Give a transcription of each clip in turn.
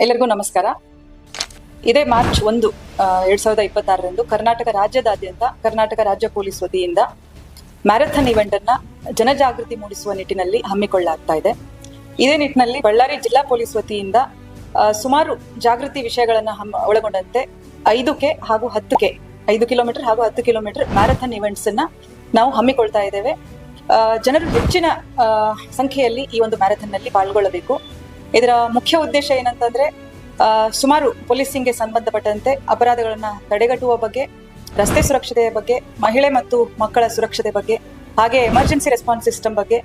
ಎಲ್ಲರಿಗೂ ನಮಸ್ಕಾರ. ಇದೇ ಮಾರ್ಚ್ 1, 2026 ಕರ್ನಾಟಕ ರಾಜ್ಯದಾದ್ಯಂತ ಕರ್ನಾಟಕ ರಾಜ್ಯ ಪೊಲೀಸ್ ವತಿಯಿಂದ ಮ್ಯಾರಥಾನ್ ಇವೆಂಟ್ ಅನ್ನ ಜನಜಾಗೃತಿ ಮೂಡಿಸುವ ನಿಟ್ಟಿನಲ್ಲಿ ಹಮ್ಮಿಕೊಳ್ಳಲಾಗ್ತಾ ಇದೆ. ಇದೇ ನಿಟ್ಟಿನಲ್ಲಿ ಬಳ್ಳಾರಿ ಜಿಲ್ಲಾ ಪೊಲೀಸ್ ವತಿಯಿಂದ ಸುಮಾರು ಜಾಗೃತಿ ವಿಷಯಗಳನ್ನ ಒಳಗೊಂಡಂತೆ 5K ಹಾಗೂ 10K 5 ಕಿಲೋಮೀಟರ್ ಹಾಗೂ 10 ಕಿಲೋಮೀಟರ್ ಮ್ಯಾರಥಾನ್ ಇವೆಂಟ್ಸ್ ಅನ್ನ ನಾವು ಹಮ್ಮಿಕೊಳ್ತಾ ಇದ್ದೇವೆ. ಜನರು ಹೆಚ್ಚಿನ ಸಂಖ್ಯೆಯಲ್ಲಿ ಈ ಒಂದು ಮ್ಯಾರಥಾನ್ ನಲ್ಲಿ ಪಾಲ್ಗೊಳ್ಳಬೇಕು. ಇದರ ಮುಖ್ಯ ಉದ್ದೇಶ ಏನಂತಂದ್ರೆ ಸುಮಾರು ಪೊಲೀಸಿಂಗ್ಗೆ ಸಂಬಂಧಪಟ್ಟಂತೆ ಅಪರಾಧಗಳನ್ನ ತಡೆಗಟ್ಟುವ ಬಗ್ಗೆ, ರಸ್ತೆ ಸುರಕ್ಷತೆಯ ಬಗ್ಗೆ, ಮಹಿಳೆ ಮತ್ತು ಮಕ್ಕಳ ಸುರಕ್ಷತೆ ಬಗ್ಗೆ, ಹಾಗೆ ಎಮರ್ಜೆನ್ಸಿ ರೆಸ್ಪಾನ್ಸ್ ಸಿಸ್ಟಮ್ ಬಗ್ಗೆ,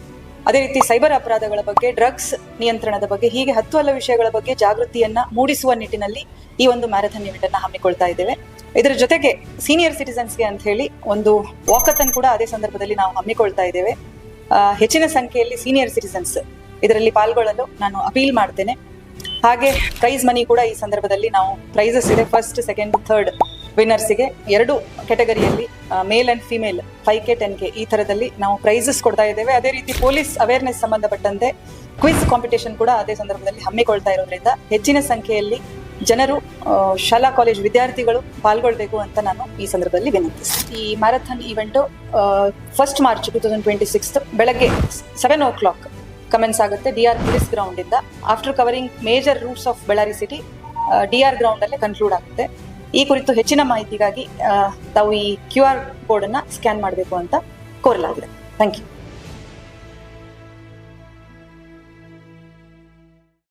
ಅದೇ ರೀತಿ ಸೈಬರ್ ಅಪರಾಧಗಳ ಬಗ್ಗೆ, ಡ್ರಗ್ಸ್ ನಿಯಂತ್ರಣದ ಬಗ್ಗೆ, ಹೀಗೆ 10 ಹಲವು ವಿಷಯಗಳ ಬಗ್ಗೆ ಜಾಗೃತಿಯನ್ನ ಮೂಡಿಸುವ ನಿಟ್ಟಿನಲ್ಲಿ ಈ ಒಂದು ಮ್ಯಾರಥಾನ್ ಇವೆಂಟ್ ಅನ್ನ ಹಮ್ಮಿಕೊಳ್ತಾ ಇದ್ದೇವೆ. ಇದರ ಜೊತೆಗೆ ಸೀನಿಯರ್ ಸಿಟಿಸನ್ಸ್ಗೆ ಅಂತ ಹೇಳಿ ಒಂದು ವಾಕಥಾನ್ ಕೂಡ ಅದೇ ಸಂದರ್ಭದಲ್ಲಿ ನಾವು ಹಮ್ಮಿಕೊಳ್ತಾ ಇದ್ದೇವೆ. ಹೆಚ್ಚಿನ ಸಂಖ್ಯೆಯಲ್ಲಿ ಸೀನಿಯರ್ ಸಿಟಿಸನ್ಸ್ ಇದರಲ್ಲಿ ಪಾಲ್ಗೊಳ್ಳಲು ನಾನು ಅಪೀಲ್ ಮಾಡ್ತೇನೆ. ಹಾಗೆ ಪ್ರೈಸ್ ಮನಿ ಕೂಡ ಈ ಸಂದರ್ಭದಲ್ಲಿ ನಾವು ಪ್ರೈಸಸ್ ಇದೆ. ಫಸ್ಟ್, ಸೆಕೆಂಡ್, ಥರ್ಡ್ ವಿನ್ನರ್ಸ್ಗೆ 2 ಕೆಟಗರಿಯಲ್ಲಿ male and female 5K 10K ಈ ತರದಲ್ಲಿ ನಾವು ಪ್ರೈಸಸ್ ಕೊಡ್ತಾ ಇದ್ದೇವೆ. ಅದೇ ರೀತಿ ಪೊಲೀಸ್ ಅವೇರ್ನೆಸ್ ಸಂಬಂಧಪಟ್ಟಂತೆ ಕ್ವಿಜ್ ಕಾಂಪಿಟೇಷನ್ ಕೂಡ ಅದೇ ಸಂದರ್ಭದಲ್ಲಿ ಹಮ್ಮಿಕೊಳ್ತಾ ಇರೋದ್ರಿಂದ ಹೆಚ್ಚಿನ ಸಂಖ್ಯೆಯಲ್ಲಿ ಜನರು, ಶಾಲಾ ಕಾಲೇಜ್ ವಿದ್ಯಾರ್ಥಿಗಳು ಪಾಲ್ಗೊಳ್ಬೇಕು ಅಂತ ನಾನು ಈ ಸಂದರ್ಭದಲ್ಲಿ ವಿನಂತಿಸ್ತೀನಿ. ಈ ಮ್ಯಾರಥಾನ್ ಇವೆಂಟು 1 ಮಾರ್ಚ್ 2026 ಬೆಳಗ್ಗೆ 7 o'clock ಕಮೆನ್ಸ್ ಆಗುತ್ತೆ DR ಪೊಲೀಸ್ ಗ್ರೌಂಡ್ ಇಂದ. After covering major roots of Ballari city, DR ground ಅಲ್ಲೇ ಕನ್ಕ್ಲೂಡ್ ಆಗುತ್ತೆ. ಈ ಕುರಿತು ಹೆಚ್ಚಿನ ಮಾಹಿತಿಗಾಗಿ ತಾವು ಈ QR ಕೋಡ್ ಅನ್ನ ಸ್ಕ್ಯಾನ್ ಮಾಡಬೇಕು ಅಂತ ಕೋರಲಾಗಿದೆ. Thank you.